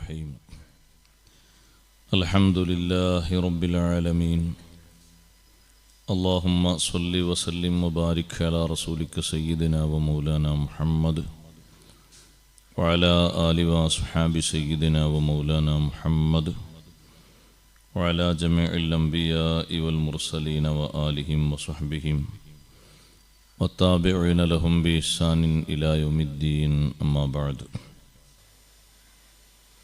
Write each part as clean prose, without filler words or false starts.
الرحيم الحمد لله رب العالمين اللهم صل وسلم وبارك على رسولك سيدنا ومولانا محمد وعلى آل وأصحاب سيدنا ومولانا محمد وعلى جميع الأنبياء والمرسلين وآلهم وصحبهم والتابعين لهم بإحسان إلى يوم الدين أما بعد.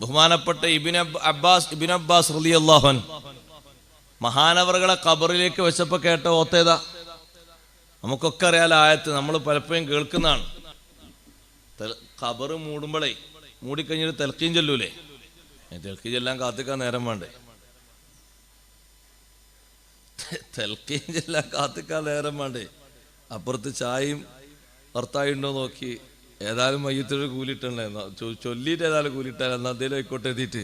ബഹുമാനപ്പെട്ട Ibn Abbas റളിയല്ലാഹു അൻഹു മഹാനവറുകളെ ഖബറിലേക്ക് വെച്ചപ്പോൾ കേട്ട ഓത്തേതാ നമുക്കൊക്കെ അറിയാല ആയത്ത്, നമ്മൾ പലപ്പോഴും കേൾക്കുന്നതാണ്. ഖബർ മൂടുമ്പോഴേ മൂടിക്കഴിഞ്ഞിട്ട് തെൽക്കീൻ ചൊല്ലൂലേ, തെൽക്കീൻ ചെല്ലാൻ കാത്തിക്കാൻ നേരം വേണ്ടേ? തെൽക്കീൻ ചെല്ലാൻ കാത്തിക്കാൻ നേരം വേണ്ടേ? അപ്പുറത്ത് ചായയും ഭർത്താവും ഉണ്ടോ നോക്കി ഏതായാലും മയ്യത്തൊരു കൂലിട്ടല്ലേ, ചൊല്ലിയിട്ട് ഏതായാലും കൂലിട്ടാൽ എന്നാൽ എന്തേലും ആയിക്കോട്ടെ എത്തിയിട്ട്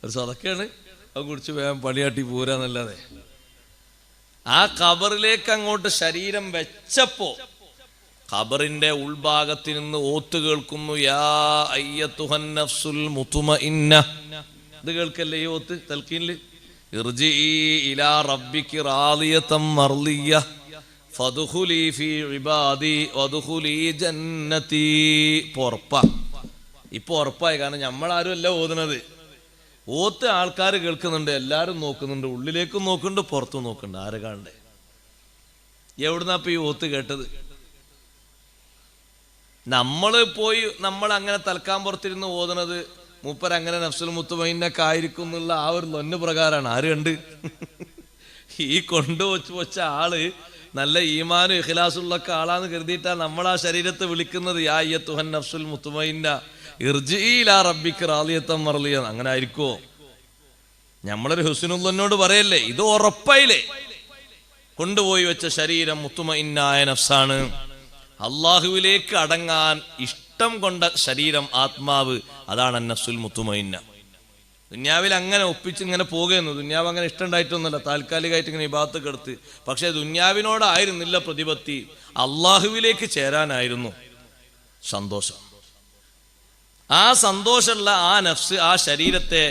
ഒരു സദക്കയാണ്, അത് കുടിച്ച് വേഗം പണിയാട്ടി പോരാന്നല്ലാതെ. ആ ഖബറിലേക്ക് അങ്ങോട്ട് ശരീരം വെച്ചപ്പോ ഖബറിന്റെ ഉൾഭാഗത്തിൽ നിന്ന് ഓത്ത് കേൾക്കുന്നു, യാ അയ്യത്തുഹൻ നഫ്സുൽ മുത്മഇന്ന. ഇത് കേൾക്കല്ലേ ഈ ഓത്ത് തൽക്കീനില്? ഇർജിഇ ഇലാ റബ്ബികി റാദിയതൻ മർളിയ ഫദ്ഖുലി ഫീ ഇബാദി വദ്ഖുലി ജന്നതി. ഇപ്പൊ ഉറപ്പായി, കാരണം നമ്മളാരും അല്ല ഓതുന്നത്. ഓത്ത് ആൾക്കാർ കേൾക്കുന്നുണ്ട്, എല്ലാരും നോക്കുന്നുണ്ട്, ഉള്ളിലേക്കും നോക്കുന്നുണ്ട്, പുറത്തും നോക്കുന്നുണ്ട്. ആരെ കാണണ്ടേ? എവിടുന്നാ ഈ ഓത്ത് കേട്ടത്? നമ്മൾ അങ്ങനെ തൽക്കാൻ പുറത്തിരുന്ന് ഓതുന്നത് മൂപ്പരങ്ങനെ നഫ്സുൽ മുത്മഇന്നൊക്കെ ആയിരിക്കും എന്നുള്ള ആ ഒരു ലൊന്ന് പ്രകാരമാണ്. ആര് കണ്ട്? ഈ കൊണ്ടുവച്ച ആള് നല്ല ഈമാനും ഇഖ്ലാസുള്ളൊക്കെ ആളാന്ന് കരുതിയിട്ടാണ് നമ്മൾ ആ ശരീരത്തെ വിളിക്കുന്നത്, യാ അയ്യത്തുഹൻ നഫ്സുൽ മുത്മഇന്ന ഇർജിഇ ഇലാ റബ്ബിക റാദിയതൻ മർളിയ. അങ്ങനെ ആയിരിക്കുമോ? നമ്മളൊരു ഹുസ്നുള്ളനോട് പറയല്ലേ, ഇത് ഉറപ്പായില്ലേ? കൊണ്ടുപോയി വെച്ച ശരീരം മുത്മഇന്നായ നഫ്സാണ്, അള്ളാഹുവിലേക്ക് അടങ്ങാൻ ഇഷ്ടം കൊണ്ട ശരീരം, ആത്മാവ്, അതാണ് നഫ്സുൽ മുത്മഇന്ന. ദുന്യാവിൽ അങ്ങനെ ഒപ്പിച്ച് ഇങ്ങനെ പോകുന്നു. ദുന്യാവ് അങ്ങനെ ഇഷ്ടം ഉണ്ടായിട്ടൊന്നുമല്ല, താൽക്കാലികമായിട്ട് ഇങ്ങനെ ഇബാദത്തൊക്കെ എടുത്ത്. പക്ഷെ ദുന്യാവിനോടായിരുന്നില്ല പ്രതിപത്തി, അള്ളാഹുവിലേക്ക് ചേരാനായിരുന്നു സന്തോഷം. ആ സന്തോഷമുള്ള ആ നഫ്സ്, ആ ശരീരത്തെ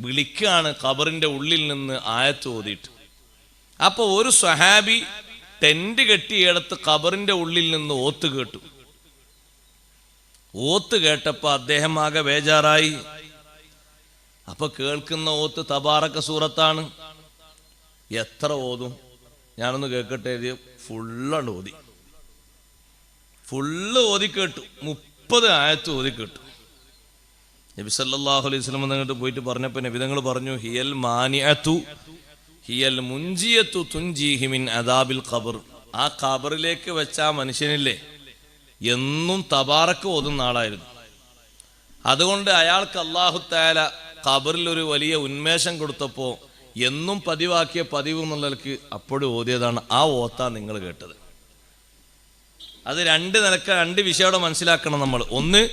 വിളിക്കുകയാണ് ഖബറിന്റെ ഉള്ളിൽ നിന്ന് ആയത്ത് ഓതിയിട്ട്. അപ്പൊ ഒരു സ്വഹാബി ടെന്റ് കെട്ടിയെടുത്ത് ഖബറിന്റെ ഉള്ളിൽ നിന്ന് ഓത്ത് കേട്ടു. ഓത്ത് കേട്ടപ്പോ അദ്ദേഹം ആകെ ബേജാറായി. അപ്പൊ കേൾക്കുന്ന ഓത്ത് തബാറക സൂറത്താണ്. എത്ര ഓതും? ഞാനൊന്ന് കേൾക്കട്ടെ. ഫുള്ളാണ് ഓതി, ഫുള്ള് ഓതി കേട്ടു. 30 ആയത്ത് ഓതി കേട്ടു. നബി സല്ലല്ലാഹു അലൈഹി വസല്ലം അങ്ങോട്ട് പോയിട്ട് പറഞ്ഞപ്പോ നബി തങ്ങൾ പറഞ്ഞു, ഹിയൽ മാനിഅതു ഹിയൽ മുൻജിയതു തുൻജീഹി മിൻ അദാബിൽ ഖബർ. ആ ഖബറിലേക്ക് വെച്ച ആ മനുഷ്യനില്ലേ, എന്നും തബാറക ഓതുന്ന ആളായിരുന്നു. അതുകൊണ്ട് അയാൾക്ക് അല്ലാഹു തആല ഖബറിൽ ഒരു വലിയ ഉന്മേഷം കൊടുത്തപ്പോ എന്നും പതിവാക്കിയ പതിവ് എന്നുള്ളവർക്ക് അപ്പോഴും ഓതിയതാണ് ആ ഓത്താ നിങ്ങൾ കേട്ടത്. അത് രണ്ട് നിലക്ക്, രണ്ട് വിഷയം മനസ്സിലാക്കണം നമ്മൾ. ഒന്ന്,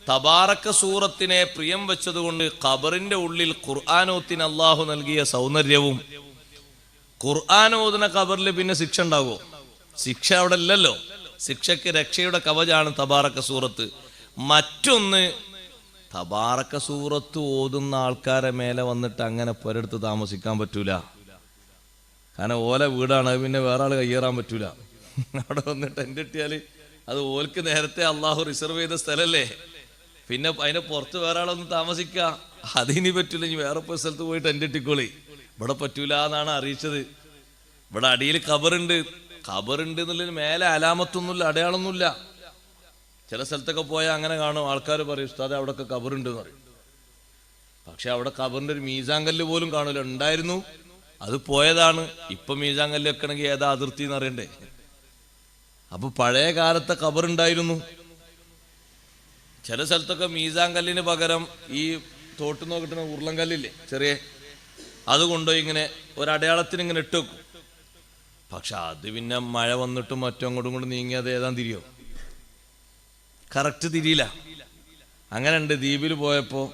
തബാറക സൂറത്തിനെ പ്രിയം വെച്ചതുകൊണ്ട് ഖബറിന്റെ ഉള്ളിൽ ഖുർആനോത്തിന് അള്ളാഹു നൽകിയ സൗന്ദര്യവും, ഖുർആനോദിന ഖബറിൽ പിന്നെ ശിക്ഷ ഉണ്ടാകുമോ? ശിക്ഷ അവിടെ ഇല്ലല്ലോ. ശിക്ഷയ്ക്ക് രക്ഷയുടെ കവചാണ് തബാറക സൂറത്ത്. മറ്റൊന്ന്, തബാറക സൂറത്ത് ഓതുന്ന ആൾക്കാരെ മേലെ വന്നിട്ട് അങ്ങനെ പുരടുത്ത് താമസിക്കാൻ പറ്റൂല. കാരണം ഓല വീടാണ്, അത് പിന്നെ വേറെ ആൾ കയ്യേറാൻ പറ്റൂല. അവിടെ വന്നിട്ട് ടെന്റ് കെട്ടിയാല് അത് ഓൽക്ക് നേരത്തെ അള്ളാഹു റിസർവ് ചെയ്ത സ്ഥലല്ലേ, പിന്നെ അതിന്റെ പുറത്ത് വേറെ ആളൊന്നും താമസിക്കുക അതിനി പറ്റൂല. ഇനി വേറെ പോയ സ്ഥലത്ത് പോയി ടെന്റ് കെട്ടിക്കോളി. ഇവിടെ പറ്റൂല എന്നാണ് അറിയിച്ചത്. ഇവിടെ അടിയിൽ ഖബറുണ്ട് എന്നുള്ളതിന് മേലെ അലാമത്തൊന്നുമില്ല, അടയാളൊന്നുമില്ല. ചില സ്ഥലത്തൊക്കെ പോയാൽ അങ്ങനെ കാണും, ആൾക്കാർ പറയും ഉസ്താദെ അവിടെയൊക്കെ ഖബറുണ്ട് എന്ന് പറയും. പക്ഷെ അവിടെ ഖബറിന്റെ ഒരു മീസാൻ കല്ല് പോലും കാണൂല. ഉണ്ടായിരുന്നു, അത് പോയതാണ്. ഇപ്പൊ മീസാൻ കല്ല് വെക്കണമെങ്കിൽ ഏതാ അതിർത്തി എന്ന് അറിയണ്ടേ? അപ്പൊ പഴയ കാലത്തെ ഖബറുണ്ടായിരുന്നു. ചില സ്ഥലത്തൊക്കെ മീസാൻ കല്ലിന് പകരം ഈ തോട്ടുന്നോ കിട്ടുന്ന ഉരുളൻകല്ലില്ലേ ചെറിയ, അത് കൊണ്ടുപോയി ഇങ്ങനെ ഒരടയാളത്തിന് ഇങ്ങനെ ഇട്ട് വെക്കും. പക്ഷെ അത് പിന്നെ മഴ വന്നിട്ടും മറ്റും അങ്ങോട്ടും കൊണ്ട് നീങ്ങി അത് ഏതാ തിരിയോ? കറക്റ്റ് തിരിയില്ല. അങ്ങനെ ഉണ്ട്. ദ്വീപിൽ പോയപ്പോൾ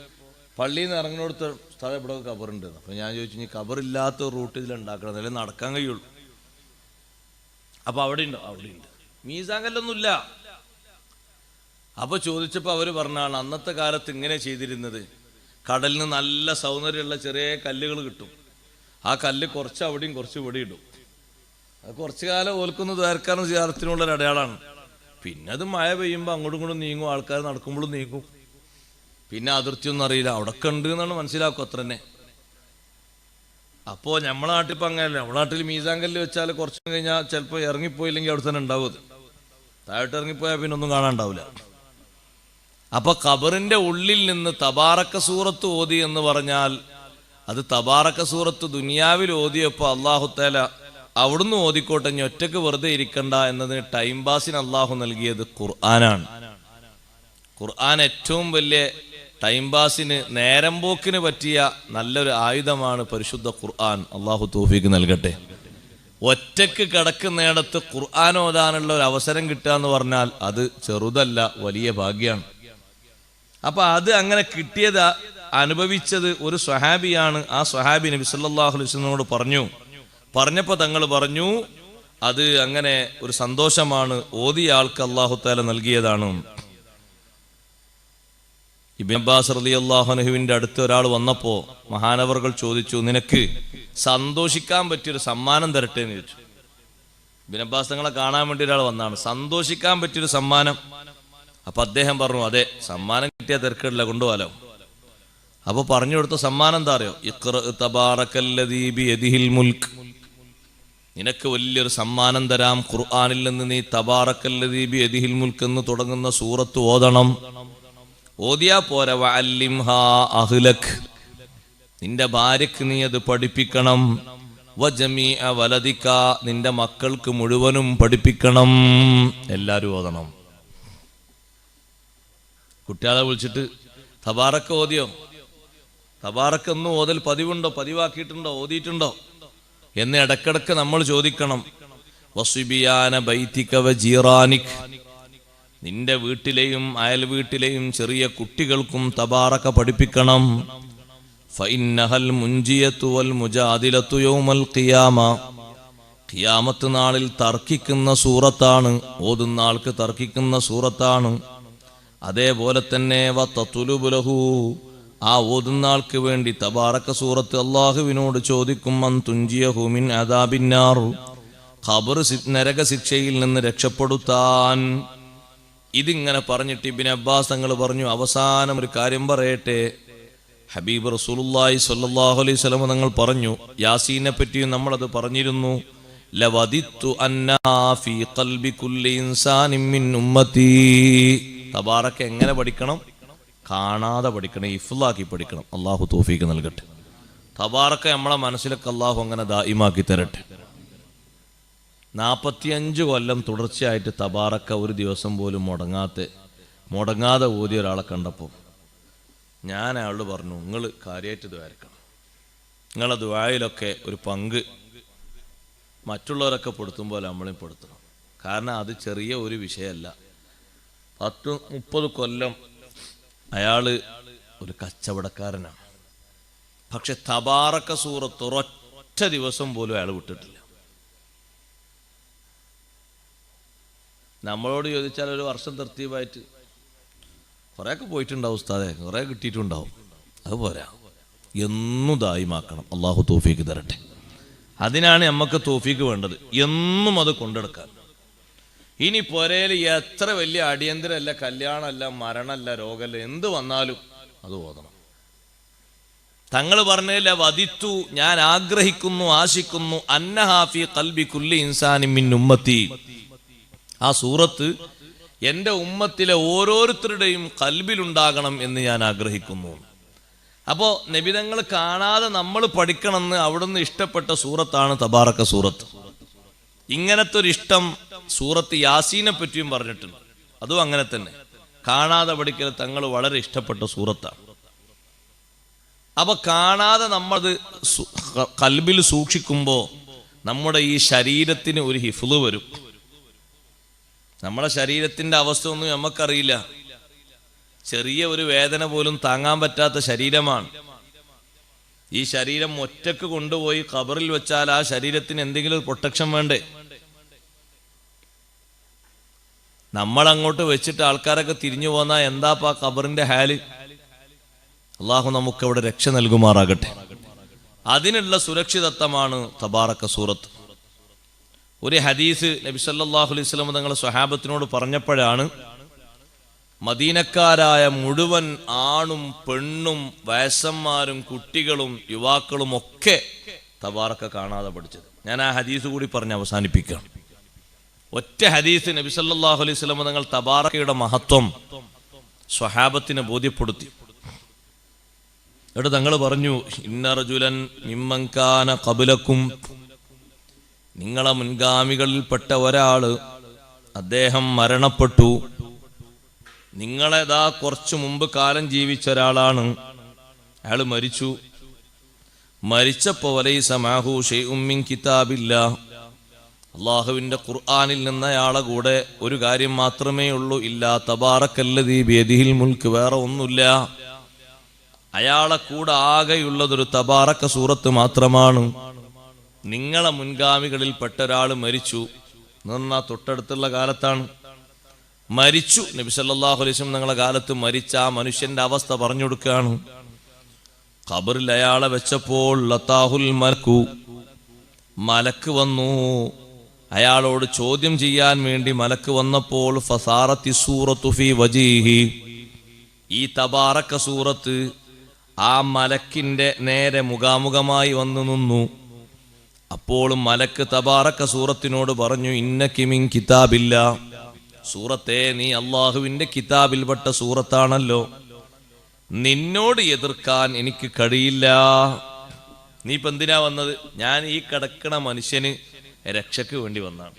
പള്ളിയിൽ നിന്ന് ഇറങ്ങുന്നിടത്ത് സ്ഥലം ഇവിടെ ഖബറുണ്ട്. അപ്പൊ ഞാൻ ചോദിച്ചു, ഇനി ഖബറില്ലാത്ത ഒരു റൂട്ട് ഇതിൽ ഉണ്ടാക്കണം, അല്ലെങ്കിൽ നടക്കാൻ കഴിയുള്ളൂ. അപ്പൊ അവിടെ ഉണ്ടോ? അവിടെ ഉണ്ട്. മീസാൻ കല്ലൊന്നുമില്ല. അപ്പൊ ചോദിച്ചപ്പോൾ അവര് പറഞ്ഞാണ്, അന്നത്തെ കാലത്ത് ഇങ്ങനെ ചെയ്തിരുന്നത്, കടലിൽ നിന്ന് നല്ല സൗന്ദര്യമുള്ള ചെറിയ കല്ലുകൾ കിട്ടും. ആ കല്ല് കുറച്ച് അവിടെയും കുറച്ച് ഇവിടെ ഇടും. അത് കുറച്ചു കാലം ഓൽക്കുന്ന ദ്വാരക്കാരൻ സിയാറത്തിനുള്ളൊരു അടയാളമാണ്. പിന്നെ അത് മഴ പെയ്യുമ്പോൾ അങ്ങോട്ടും ഇങ്ങോട്ടും നീങ്ങും, ആൾക്കാർ നടക്കുമ്പോഴും നീങ്ങും. പിന്നെ അതിർത്തിയൊന്നും അറിയില്ല, അവിടെയൊക്കെ ഉണ്ട് എന്നാണ് മനസ്സിലാക്കും, അത്ര തന്നെ. അപ്പോൾ നമ്മളെ നാട്ടിൽ ഇപ്പം അങ്ങനെയല്ല. നമ്മുടെ നാട്ടിൽ മീസാൻ കല്ല് വെച്ചാൽ കുറച്ച് കഴിഞ്ഞാൽ ചിലപ്പോൾ ഇറങ്ങിപ്പോയില്ലെങ്കിൽ അവിടെ തന്നെ ഉണ്ടാവും. അത് താഴോട്ട് ഇറങ്ങിപ്പോയാൽ പിന്നെ ഒന്നും കാണാണ്ടാവില്ല. അപ്പൊ ഖബറിന്റെ ഉള്ളിൽ നിന്ന് തബാറക്ക സൂറത്ത് ഓതി എന്ന് പറഞ്ഞാൽ അത് തബാറക്ക സൂറത്ത് ദുനിയാവിൽ ഓതിയപ്പോൾ അള്ളാഹു തആല അവിടുന്ന് ഓതിക്കോട്ടെ, ഇനി ഒറ്റക്ക് വെറുതെ ഇരിക്കണ്ട എന്നതിന് ടൈം പാസിന് അള്ളാഹു നൽകിയത് ഖുർആനാണ്. ഖുർആൻ ഏറ്റവും വലിയ ടൈം പാസിന്, നേരം പോക്കിന് പറ്റിയ നല്ലൊരു ആയുധമാണ് പരിശുദ്ധ ഖുർആൻ. അള്ളാഹു തൗഫീഖ് നൽകട്ടെ. ഒറ്റക്ക് കിടക്കുന്നിടത്ത് ഖുർആൻ ഓതാനുള്ള ഒരു അവസരം കിട്ടുക എന്ന് പറഞ്ഞാൽ അത് ചെറുതല്ല, വലിയ ഭാഗ്യമാണ്. അപ്പൊ അത് അങ്ങനെ കിട്ടിയത്, അനുഭവിച്ചത് ഒരു സ്വഹാബിയാണ്. ആ സ്വഹാബി നബി സല്ലല്ലാഹു അലൈഹി വസല്ലമയോട് പറഞ്ഞപ്പോൾ തങ്ങൾ പറഞ്ഞു, അത് അങ്ങനെ ഒരു സന്തോഷമാണ്, ഓതിയ ആൾക്ക് അല്ലാഹു തആല നൽകിയതാണ്. ഇബ്നു അബ്ബാസ് റളിയല്ലാഹു അൻഹുവിന്റെ അടുത്ത് ഒരാൾ വന്നപ്പോൾ മഹാനവറുകൾ ചോദിച്ചു, നിനക്ക് സന്തോഷിക്കാൻ പറ്റിയൊരു സമ്മാനം തരട്ടെ എന്ന് ചോദിച്ചു. ഇബ്നു അബ്ബാസ് തങ്ങളെ കാണാൻ വേണ്ടി ഒരാൾ വന്നാണ്, സന്തോഷിക്കാൻ പറ്റിയൊരു സമ്മാനം. അപ്പൊ അദ്ദേഹം പറഞ്ഞു, അതെ, സമ്മാനം കിട്ടിയ തിരക്കില്ല, കൊണ്ടുപോകാലോ. അപ്പൊ പറഞ്ഞു കൊടുത്ത സമ്മാനം എന്താ അറിയോ? ഇഖ്റ തബാറക്കല്ലദീ ബിയദിഹിൽ മുൽക്ക്, നിനക്ക് വലിയൊരു സമ്മാനം തരാം. ഖുർആനിൽ നിന്ന് നീ തബാറക്കല്ലദീ ബിയദിഹിൽ മുൽക്ക് എന്ന് തുടങ്ങുന്ന സൂറത്ത് ഓതണം. ഓതിയാ പോരാ, വഅല്ലിംഹാ അഹ്ലക്, നിന്റെ ഭാര്യക്ക് നീ അത് പഠിപ്പിക്കണം. വജമീഅ വലദിക, നിന്റെ മക്കൾക്ക് മുഴുവനും പഠിപ്പിക്കണം. എല്ലാരും ഓതണം. കുട്ടികളെ വിളിച്ചിട്ട് തബാറക്ക ഓതിയോ? തബാറക്ക ഒന്നും ഓതൽ പതിവുണ്ടോ? പതിവാക്കിയിട്ടുണ്ടോ? ഓതിയിട്ടുണ്ടോ എന്ന് ഇടക്കിടക്ക് നമ്മൾ ചോദിക്കണം. വസ്ബിയാന ബൈതിക വജീറാനിക്, നിന്റെ വീട്ടിലെയും അയൽ വീട്ടിലെയും ചെറിയ കുട്ടികൾക്കും തബാറക്ക പഠിപ്പിക്കണം. ഫഇന്നഹൽ മുൻജിയതു വൽ മുജാദിലതു യൗമൽ ഖിയാമ, ഖിയാമത്ത് നാളിൽ തർക്കിക്കുന്ന സൂറത്താണ്, ഓതുന്ന ആൾക്ക് തർക്കിക്കുന്ന സൂറത്താണ്. അതേപോലെ തന്നെ വതതുലുബുലഹു, ആ ഓതുന്ന ആൾക്ക് വേണ്ടി തബാറക്ക സൂറത്ത് അല്ലാഹുവിനോട് ചോദിക്കും, അൻ തുൻജിയഹു മിൻ അദാബിന്നാർ, ഖബർ നരക ശിക്ഷയിൽ നിന്ന് രക്ഷപ്പെടുത്താൻ. ഇതിങ്ങനെ പറഞ്ഞിട്ട് ഇബ്നു അബ്ബാസ് തങ്ങൾ പറഞ്ഞു, അവസാനം ഒരു കാര്യം പറയട്ടെ. ഹബീബ് റസൂലുള്ളാഹി സ്വല്ലല്ലാഹു അലൈഹി വസല്ലം തങ്ങൾ പറഞ്ഞു, യാസീനെ പറ്റിയും നമ്മളത് പറഞ്ഞിരുന്നു. ലവദിത്തു അന്നാ ഫീ ഖൽബി കുല്ലി ഇൻസാനിൻ മിൻ ഉമ്മത്തി, തബാറക്ക എങ്ങനെ പഠിക്കണം? കാണാതെ പഠിക്കണം, ഇഫ്ലാക്കി പഠിക്കണം. അള്ളാഹു തൗഫീഖ് നൽകട്ടെ. തബാറക്ക നമ്മളെ മനസ്സിലൊക്കെ അള്ളാഹു അങ്ങനെ ദായിമാക്കി തരട്ടെ. 45 കൊല്ലം തുടർച്ചയായിട്ട് തബാറക്ക ഒരു ദിവസം പോലും മുടങ്ങാതെ ഓതിയ ഒരാളെ കണ്ടപ്പോൾ ഞാൻ അയാളോട് പറഞ്ഞു, നിങ്ങൾ കാര്യമായിട്ട് ദ്വാരക്കണം. നിങ്ങളെ ദ്വായിലൊക്കെ ഒരു പങ്ക് മറ്റുള്ളവരൊക്കെ പെടുത്തുമ്പോൾ നമ്മളെയും പെടുത്തണം. കാരണം അത് ചെറിയ ഒരു വിഷയമല്ല. 10-30 കൊല്ലം അയാള് ഒരു കച്ചവടക്കാരനാണ്. പക്ഷെ തബാറക്ക സൂറത്ത് ഒരൊറ്റ ദിവസം പോലും അയാൾ വിട്ടിട്ടില്ല. നമ്മളോട് ചോദിച്ചാൽ ഒരു വർഷം തർത്തീബായിട്ട് കുറേയൊക്കെ പോയിട്ടുണ്ടാവും ഉസ്താദെ, കുറേ കിട്ടിയിട്ടുണ്ടാവും. അത് പോരാ, എന്നും ദായിമാക്കണം. അള്ളാഹു തൗഫീഖ് തരട്ടെ. അതിനാണ് നമുക്ക് തൗഫീഖ് വേണ്ടത്, എന്നും അത് കൊണ്ടെടുക്കാൻ. ഇനി പൊരയിൽ എത്ര വലിയ അടിയന്തരമല്ല, കല്യാണമല്ല, മരണമല്ല, രോഗമല്ല, എന്ത് വന്നാലും അത് ഓതണം. തങ്ങൾ പറഞ്ഞില്ല, വദിത്തു, ഞാൻ ആഗ്രഹിക്കുന്നു, ആശിക്കുന്നു, അന്നഹാഫി ഖൽബി കുല്ലി ഇൻസാനി മിൻ ഉമ്മത്തി, ആ സൂറത്ത് എൻ്റെ ഉമ്മത്തിലെ ഓരോരുത്തരുടെയും കൽബിലുണ്ടാകണം എന്ന് ഞാൻ ആഗ്രഹിക്കുന്നു. അപ്പോൾ നബിതങ്ങൾ കാണാതെ നമ്മൾ പഠിക്കണമെന്ന് അവിടുന്ന് ഇഷ്ടപ്പെട്ട സൂറത്താണ് തബാറക്ക സൂറത്ത്. ഇങ്ങനത്തെ ഒരു ഇഷ്ടം സൂറത്ത് യാസീനെ പറ്റിയും പറഞ്ഞിട്ടുണ്ട്. അതും അങ്ങനെ തന്നെ, കാണാതെ പഠിക്കൽ തങ്ങൾ വളരെ ഇഷ്ടപ്പെട്ട സൂറത്താണ്. അപ്പൊ കാണാതെ നമ്മളത് കൽബിൽ സൂക്ഷിക്കുമ്പോൾ നമ്മുടെ ഈ ശരീരത്തിന് ഒരു ഹിഫ്ള് വരും. നമ്മുടെ ശരീരത്തിന്റെ അവസ്ഥ ഒന്നും നമുക്കറിയില്ല. ചെറിയ ഒരു വേദന പോലും താങ്ങാൻ പറ്റാത്ത ശരീരമാണ്. ഈ ശരീരം ഒറ്റക്ക് കൊണ്ടുപോയി ഖബറിൽ വെച്ചാൽ ആ ശരീരത്തിന് എന്തെങ്കിലും ഒരു പ്രൊട്ടക്ഷൻ വേണ്ടേ? നമ്മൾ അങ്ങോട്ട് വെച്ചിട്ട് ആൾക്കാരൊക്കെ തിരിഞ്ഞു പോന്നാ എന്താപ്പാ ഖബറിന്റെ ഹാല്? അള്ളാഹു നമുക്ക് അവിടെ രക്ഷ നൽകുമാറാകട്ടെ. അതിനുള്ള സുരക്ഷിതത്വമാണ് തബാറക സൂറത്ത്. ഒരു ഹദീസ് നബി സല്ലല്ലാഹു അലൈഹി വസല്ലം തങ്ങൾ സ്വഹാബത്തിനോട് പറഞ്ഞപ്പോഴാണ് മദീനക്കാരായ മുഴുവൻ ആണും പെണ്ണും വയസ്സന്മാരും കുട്ടികളും യുവാക്കളും ഒക്കെ തബാറക കാണാതെ പഠിച്ചത്. ഞാൻ ആ ഹദീസ് കൂടി പറഞ്ഞ് അവസാനിപ്പിക്കാം. ഒറ്റ ഹദീസ് നബി സല്ലല്ലാഹു അലൈഹി വസല്ലം തങ്ങൾ തബാറകയുടെ മഹത്വം സ്വഹാബത്തിനെ ബോധ്യപ്പെടുത്തി. എന്നിട്ട് തങ്ങൾ പറഞ്ഞു, ഇന്ന റജുലൻ മിമ്മൻ കാന ഖബ്ലക്കും, നിങ്ങളെ മുൻഗാമികളിൽപ്പെട്ട ഒരാള് അദ്ദേഹം മരണപ്പെട്ടു. നിങ്ങളെതാ കുറച്ചു മുമ്പ് കാലം ജീവിച്ച ഒരാളാണ്. അയാൾ മരിച്ചു. മരിച്ചപ്പോ വലൈസ മാഹു ശൈഉം മിൻ കിതാബില്ലാഹ്, അള്ളാഹുവിന്റെ ഖുർആനിൽ നിന്ന് അയാളെ കൂടെ ഒരു കാര്യം മാത്രമേ ഉള്ളൂ, ഇല്ലാ തബാറക്കല്ലദീ ബിയദിഹിൽ മുൽക്ക്, വേറെ ഒന്നുമില്ല. അയാളെ കൂടെ ആകെയുള്ളതൊരു തബാറക സൂറത്ത് മാത്രമാണ്. നിങ്ങളെ മുൻഗാമികളിൽ പെട്ട ഒരാൾ മരിച്ചു എന്നാ തൊട്ടടുത്തുള്ള കാലത്താണ് മരിച്ചു. നബി സല്ലല്ലാഹു അലൈഹി വസല്ലം നിങ്ങളെ കാലത്ത് മരിച്ച ആ മനുഷ്യന്റെ അവസ്ഥ പറഞ്ഞു കൊടുക്കുകയാണ്. ഖബറിൽ അയാളെ വെച്ചപ്പോൾ ലതാഹുൽ മലക്കു, മലക്ക് വന്നു. അയാളോട് ചോദ്യം ചെയ്യാൻ വേണ്ടി മലക്ക് വന്നപ്പോൾ ഫസാറത്തി സൂറത്തു ഫീ വജീഹി, ഈ തബാറക സൂറത്ത് ആ മലക്കിന്റെ നേരെ മുഖാമുഖമായി വന്നു നിന്നു. അപ്പോൾ മലക്ക് തബാറക സൂറത്തിനോട് പറഞ്ഞു, ഇന്നകി മിൻ കിതാബില്ല, സൂറത്തെ നീ അള്ളാഹുവിന്റെ കിതാബിൽപ്പെട്ട സൂറത്താണല്ലോ, നിന്നോട് എതിർക്കാൻ എനിക്ക് കഴിയില്ല. നീ ഇപ്പൊ എന്തിനാ വന്നത്? ഞാൻ ഈ കിടക്കണ മനുഷ്യന് രക്ഷയ്ക്ക് വേണ്ടി വന്നാണ്.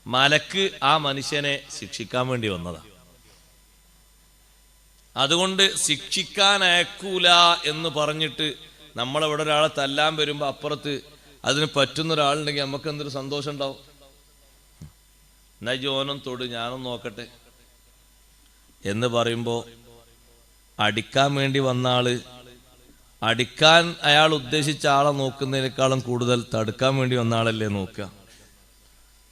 മലക്ക് ആ മനുഷ്യനെ ശിക്ഷിക്കാൻ വേണ്ടി വന്നതാ. അതുകൊണ്ട് ശിക്ഷിക്കാൻ അയക്കൂല എന്ന് പറഞ്ഞിട്ട് നമ്മളെവിടെ ഒരാളെ തല്ലാൻ വരുമ്പോ അപ്പുറത്ത് അതിന് പറ്റുന്ന ഒരാളുണ്ടെങ്കിൽ നമുക്ക് എന്തൊരു സന്തോഷം ഉണ്ടാവും. എന്നാ ജോനം തൊട്, ഞാനും നോക്കട്ടെ എന്ന് പറയുമ്പോ അടിക്കാൻ വേണ്ടി വന്ന ആള് അടിക്കാൻ അയാൾ ഉദ്ദേശിച്ച ആളെ നോക്കുന്നതിനേക്കാളും കൂടുതൽ തടുക്കാൻ വേണ്ടി വന്ന ആളല്ലേ നോക്കുക.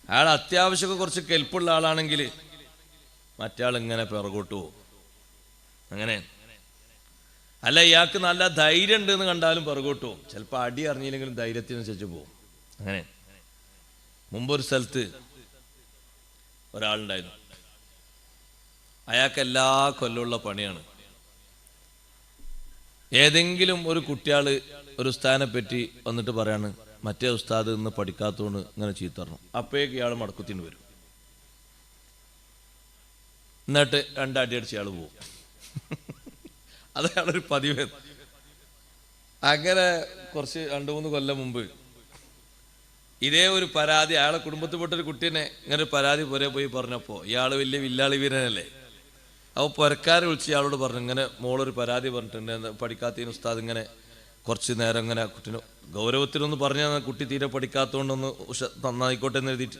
അയാൾ അത്യാവശ്യമൊക്കെ കുറച്ച് കെൽപ്പുള്ള ആളാണെങ്കിൽ മറ്റേ ആൾ ഇങ്ങനെ പിറകോട്ട് പോകും. അങ്ങനെ അല്ല, ഇയാൾക്ക് നല്ല ധൈര്യം ഉണ്ട് എന്ന് കണ്ടാലും പിറകോട്ട് പോകും. ചിലപ്പോൾ അടി അറിഞ്ഞില്ലെങ്കിലും ധൈര്യത്തിനനുസരിച്ച് പോകും. അങ്ങനെ മുമ്പൊരു സ്ഥലത്ത് ഒരാളുണ്ടായിരുന്നു. അയാൾക്ക് എല്ലാ കൊല്ലമുള്ള പണിയാണ്. ഏതെങ്കിലും ഒരു കുട്ടിയാള് ഒരു ഉസ്താദിനെ പറ്റി വന്നിട്ട് പറയാണ്, മറ്റേ ഉസ്താദ് ഇന്ന് പഠിക്കാത്തതുകൊണ്ട് ഇങ്ങനെ ചീത്തറണം. അപ്പോഴേക്ക് ഇയാൾ മടക്കുത്തിന് വരും. എന്നിട്ട് രണ്ടടി അടിച്ച് ഇയാൾ പോകും. അത് അയാളൊരു പതിവ്. അങ്ങനെ കുറച്ച് 2-3 കൊല്ലം മുമ്പ് ഇതേ ഒരു പരാതി അയാളെ കുടുംബത്തിൽപ്പെട്ടൊരു കുട്ടീനെ ഇങ്ങനെ ഒരു പരാതി പുറേ പോയി പറഞ്ഞപ്പോൾ ഇയാൾ വലിയ വില്ലാളി വീരനല്ലേ. അപ്പോൾ പുരക്കാരെ വിളിച്ച് ഇയാളോട് പറഞ്ഞു, ഇങ്ങനെ മോളൊരു പരാതി പറഞ്ഞിട്ടുണ്ട്, പഠിക്കാത്തതിന് ഉസ്താദ് ഇങ്ങനെ കുറച്ച് നേരം ഇങ്ങനെ കുട്ടീനെ ഗൗരവത്തിനൊന്ന് പറഞ്ഞാൽ കുട്ടി തീരെ പഠിക്കാത്തതുകൊണ്ടൊന്ന് നന്നായിക്കോട്ടെ എന്ന് എഴുതിയിട്ട്.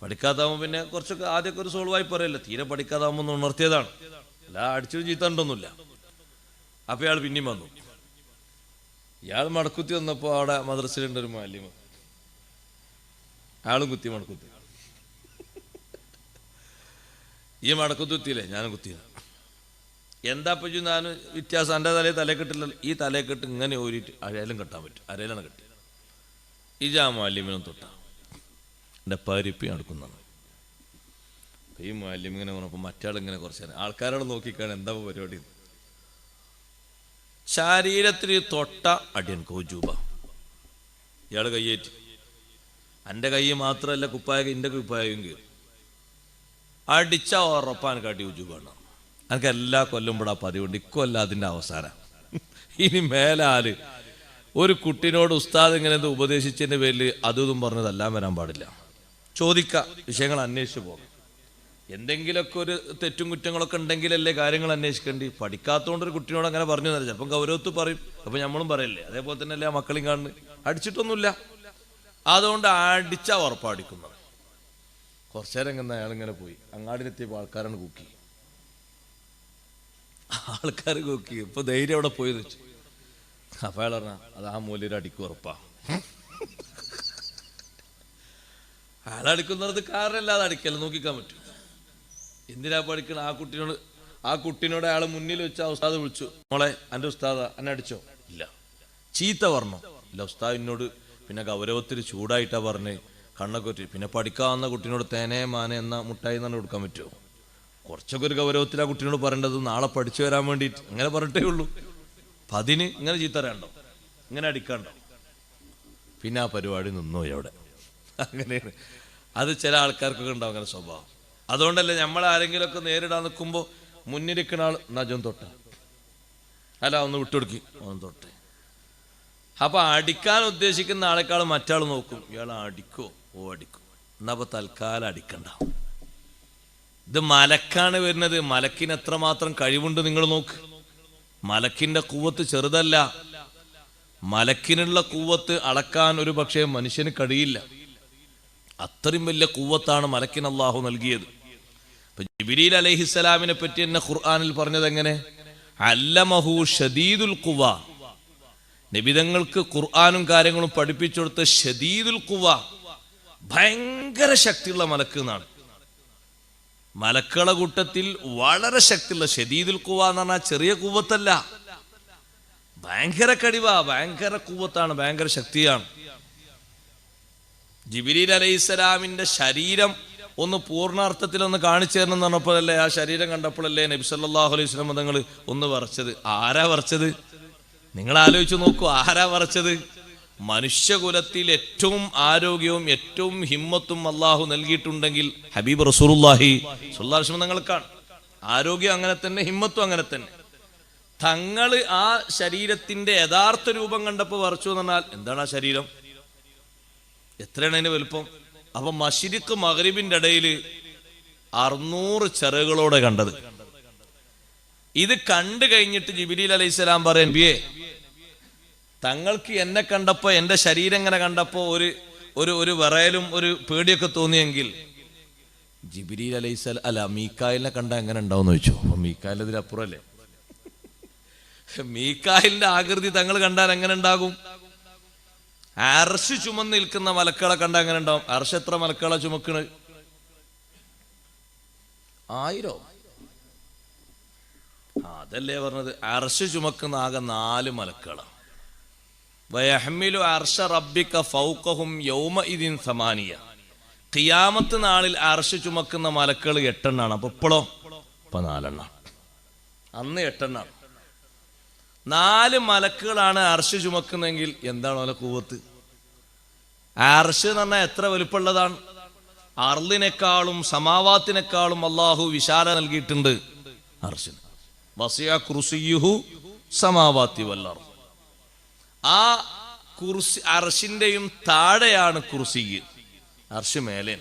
പഠിക്കാതാവുമ്പോൾ പിന്നെ കുറച്ചൊക്കെ ആദ്യമൊക്കെ ഒരു സോൾവായി പറയല്ലോ, തീരെ പഠിക്കാതാവുമ്പോൾ ഒന്ന് ഉണർത്തിയതാണ്, അല്ല അടിച്ചു ചീത്തണ്ടൊന്നുമില്ല. അപ്പോൾ ഇയാൾ പിന്നെയും വന്നു. ഇയാൾ മടക്കുത്തി വന്നപ്പോൾ അവിടെ മദ്രസയിലുണ്ടൊരു മാലിമ, അയാളും കുത്തി മടക്കുത്തി. ഈ മടക്കുത്തിയില്ലേ, ഞാനും കുത്തിയില്ല. എന്താ പറ്റു ഞാൻ വ്യത്യാസം? എൻ്റെ തലക്കെട്ടില്ലല്ലോ. ഈ തലക്കെട്ട് ഇങ്ങനെ ഓരിയിട്ട് അരയിലും കെട്ടാൻ പറ്റും. അരയിലാണ് കെട്ടി. ഇജാ മാലിമിനും തൊട്ട എൻ്റെ പരിപ്പി നടക്കുന്നതാണ്. ഈ മാലിം ഇങ്ങനെ പറഞ്ഞപ്പോൾ മറ്റാളിങ്ങനെ കുറച്ച് നേരം ആൾക്കാരോട് നോക്കിക്കാണ് എന്താ പരിപാടി. ശരീരത്തിൽ തൊട്ട അടിയൻ കോജൂബ. ഇയാൾ കയ്യേറ്റി. എൻ്റെ കൈ മാത്രമല്ല കുപ്പായ എൻ്റെ കുപ്പായും കീറും. അടിച്ച ഉറപ്പാൻ കാട്ടി ഉജൂബാണ്. എനിക്ക് എല്ലാ കൊല്ലം ഇവിടെ പതിവുണ്ട്. ഇക്കൊല്ല അതിൻ്റെ അവസാനം. ഇനി മേലാല് ഒരു കുട്ടിനോട് ഉസ്താദ് ഇങ്ങനെ ഉപദേശിച്ചതിൻ്റെ പേരിൽ അതും പറഞ്ഞതെല്ലാം വരാൻ പാടില്ല. ചോദിക്കാം, വിഷയങ്ങൾ അന്വേഷിച്ച് പോകാം. എന്തെങ്കിലുമൊക്കെ ഒരു തെറ്റും കുറ്റങ്ങളൊക്കെ ഉണ്ടെങ്കിലല്ലേ കാര്യങ്ങൾ അന്വേഷിക്കേണ്ടി. പഠിക്കാത്തതുകൊണ്ട് ഒരു കുട്ടിനോട് അങ്ങനെ പറഞ്ഞു തരാം. ചിലപ്പം ഗൗരവത്ത് പറയും, അപ്പം നമ്മളും പറയല്ലേ. അതേപോലെ തന്നെ അല്ലേ ആ മക്കളെയും കാണുന്നത്. അടിച്ചിട്ടൊന്നുമില്ല, അതുകൊണ്ട് അടിച്ച ഉറപ്പടിക്കുന്നത്. കുറച്ചു നേരം ഇങ്ങനെ അയാളിങ്ങനെ പോയി. അങ്ങാടിനെത്തിയപ്പോൾ ആൾക്കാരാണ് കൂക്കി. ആൾക്കാർ കൂക്കി. ഇപ്പൊ ധൈര്യം അവിടെ പോയി വെച്ചു. അപ്പൊ അയാൾ പറഞ്ഞ അത് ആ മൂല്യൊരു അടിക്ക് ഉറപ്പാ. അയാളടിക്കുന്നത് കാരണമല്ലാതെ അടിക്കല്ല, നോക്കിക്കാൻ പറ്റും. എന്തിനാ പഠിക്കണം? ആ കുട്ടിനോട് ആ കുട്ടീനോട് അയാൾ മുന്നിൽ വെച്ച് ആ ഉസ്താദ് വിളിച്ചു, മോളെ എൻ്റെ ഉസ്താദ എന്നെ അടിച്ചോ? ഇല്ല. ചീത്ത പറഞ്ഞോ? ഇല്ല. ഉസ്താദ് എന്നോട് പിന്നെ ഗൗരവത്തിൽ ചൂടായിട്ടാ പറഞ്ഞ് കണ്ണൊക്കെ ഒറ്റി. പിന്നെ പഠിക്കാവുന്ന കുട്ടീനോട് തേനേ മാനെ എന്ന മുട്ടായി തന്നെ കൊടുക്കാൻ പറ്റുമോ? കുറച്ചൊക്കെ ഒരു ഗൗരവത്തിൽ ആ കുട്ടീനോട് പറയേണ്ടത് നാളെ പഠിച്ചു വരാൻ വേണ്ടിയിട്ട് അങ്ങനെ പറഞ്ഞിട്ടേ ഉള്ളൂ. അപ്പം അതിന് ഇങ്ങനെ ചീത്ത അറിയണ്ടോ, ഇങ്ങനെ അടിക്കാണ്ടോ? പിന്നെ ആ പരിപാടി നിന്നോ അവിടെ. അങ്ങനെയാണ്. അത് ചില ആൾക്കാർക്കൊക്കെ ഉണ്ടാവും അങ്ങനെ സ്വഭാവം. അതുകൊണ്ടല്ലേ നമ്മൾ ആരെങ്കിലുമൊക്കെ നേരിടാൻ നിൽക്കുമ്പോൾ മുന്നിരിക്കുന്ന ആൾ നജം തൊട്ട അല്ല ഒന്ന് വിട്ടുകൊടുക്കി ഒന്ന് തൊട്ട്. അപ്പൊ അടിക്കാൻ ഉദ്ദേശിക്കുന്ന ആളെക്കാൾ മറ്റാൾ നോക്കും, ഇയാൾ അടിക്കോ? ഓ അടിക്കും, എന്നാ അപ്പൊ തൽക്കാലം അടിക്കണ്ട. ഇത് മലക്കാണ് വരുന്നത്. മലക്കിന് എത്രമാത്രം കഴിവുണ്ട് നിങ്ങൾ നോക്ക്. മലക്കിന്റെ കൂവത്ത് ചെറുതല്ല. മലക്കിനുള്ള കൂവത്ത് അളക്കാൻ ഒരു പക്ഷേ മനുഷ്യന് കഴിയില്ല. അത്രയും വലിയ കൂവത്താണ് മലക്കിന് അല്ലാഹു നൽകിയത്. ജിബ്രീൽ അലൈഹിസ്സലാമിനെ പറ്റി തന്നെ ഖുർആനിൽ പറഞ്ഞത് എങ്ങനെ? അല്ലമഹു ഷദീദുൽ ഖുവ. നബിതങ്ങൾക്ക് ഖുർആനും കാര്യങ്ങളും പഠിപ്പിച്ചു കൊടുത്ത ഷദീദുൽ ഖുവ, ഭയങ്കര ശക്തിയുള്ള മലക്ക് എന്നാണ്. മലക്കുകളുടെ കൂട്ടത്തിൽ വളരെ ശക്തിയുള്ള ഷദീദുൽ ഖുവ എന്ന് പറഞ്ഞാൽ ചെറിയ കൂവത്തല്ല, ഭയങ്കര കഴിവാ, ഭയങ്കര കൂവത്താണ്, ഭയങ്കര ശക്തിയാണ്. ജിബ്രീൽ അലൈഹിസ്സലാമിന്റെ ശരീരം ഒന്ന് പൂർണ്ണാർത്ഥത്തിൽ ഒന്ന് കാണിച്ചു തരണം എന്ന് പറഞ്ഞപ്പോഴല്ലേ, ആ ശരീരം കണ്ടപ്പോഴല്ലേ നബി സല്ലല്ലാഹു അലൈഹി വസല്ലം തങ്ങൾ ഒന്ന് വരച്ചത്. ആരാ വരച്ചത്? നിങ്ങൾ ആലോചിച്ച് നോക്കൂ, ആരാ വരച്ചത്? മനുഷ്യകുലത്തിൽ ഏറ്റവും ആരോഗ്യവും ഏറ്റവും ഹിമ്മത്തും അള്ളാഹു നൽകിയിട്ടുണ്ടെങ്കിൽ ഹബീബ് റസൂലുള്ളാഹി സ്വല്ലല്ലാഹു അലൈഹി വസല്ലം തങ്ങൾക്കാണ്. ആരോഗ്യം അങ്ങനെ തന്നെ, ഹിമ്മത്തും അങ്ങനെ തന്നെ. തങ്ങൾ ആ ശരീരത്തിന്റെ യഥാർത്ഥ രൂപം കണ്ടപ്പോൾ വരച്ചു എന്ന് പറഞ്ഞാൽ എന്താണ് ആ ശരീരം? എത്രയാണ് അതിന്റെ വലുപ്പം? അപ്പൊ മശ്രിഖ് മഗ്രിബിന്റെ ഇടയിൽ 600 ചിറകുകളോടെ കണ്ടത്. ഇത് കണ്ടു കഴിഞ്ഞിട്ട് ജിബ്രീൽ അലൈഹിസ്സലാം പറയാൻ, നബിയേ തങ്ങൾക്ക് എന്നെ കണ്ടപ്പോ, എന്റെ ശരീരം ഇങ്ങനെ കണ്ടപ്പോ ഒരു വിറയലും ഒരു പേടിയൊക്കെ തോന്നിയെങ്കിൽ ജിബ്രീൽ അലൈഹിസ്സലാം അല്ല മീക്കായിലിനെ കണ്ട എങ്ങനെ ഉണ്ടാവും ചോദിച്ചു. അപ്പൊ മീക്കായിൽ ഇതിലപ്പുറല്ലേ? മീക്കായിലിന്റെ ആകൃതി തങ്ങൾ കണ്ടാൽ എങ്ങനെ ഉണ്ടാകും? അർശ് ചുമന്ന് നിൽക്കുന്ന മലക്കളെ കണ്ട എങ്ങനെ ഉണ്ടാവും? അർശ് എത്ര മലക്കളെ ചുമക്കണ്? 1000. അതല്ലേ പറഞ്ഞത്? അർശ് ചുമക്കുന്ന ആകെ 4 മലക്കളാണ്. വയഹ്മിലു അർശ റബ്ബിക ഫൗഖഹും യൗമഇദിൻ സമാനിയ. ഖിയാമത്ത് നാളിൽ അർശ് ചുമക്കുന്ന മലക്കൾ 8 എണ്ണാണ്. അപ്പൊ ഇപ്പോഴോ? ഇപ്പൊ 4 എണ്ണാണ്. അന്ന് 8 എണ്ണാണ്. 4 മലക്കുകളാണ് അർശ് ചുമക്കുന്നെങ്കിൽ എന്താണ് അവന്റെ കൂവത്ത്? അർശ് എന്ന് പറഞ്ഞാൽ എത്ര വലുപ്പമുള്ളതാണ്? അർളിനേക്കാളും സമാവാത്തിനേക്കാളും അള്ളാഹു വിശാല നൽകിയിട്ടുണ്ട് അർശിന്. വസിയ കുർസിയുഹു സമാവാത്തി വൽ അർദ്. ആ കുർസി അർശിന്റെയും താഴെയാണ് കുർസി. അർശ് മേലെ.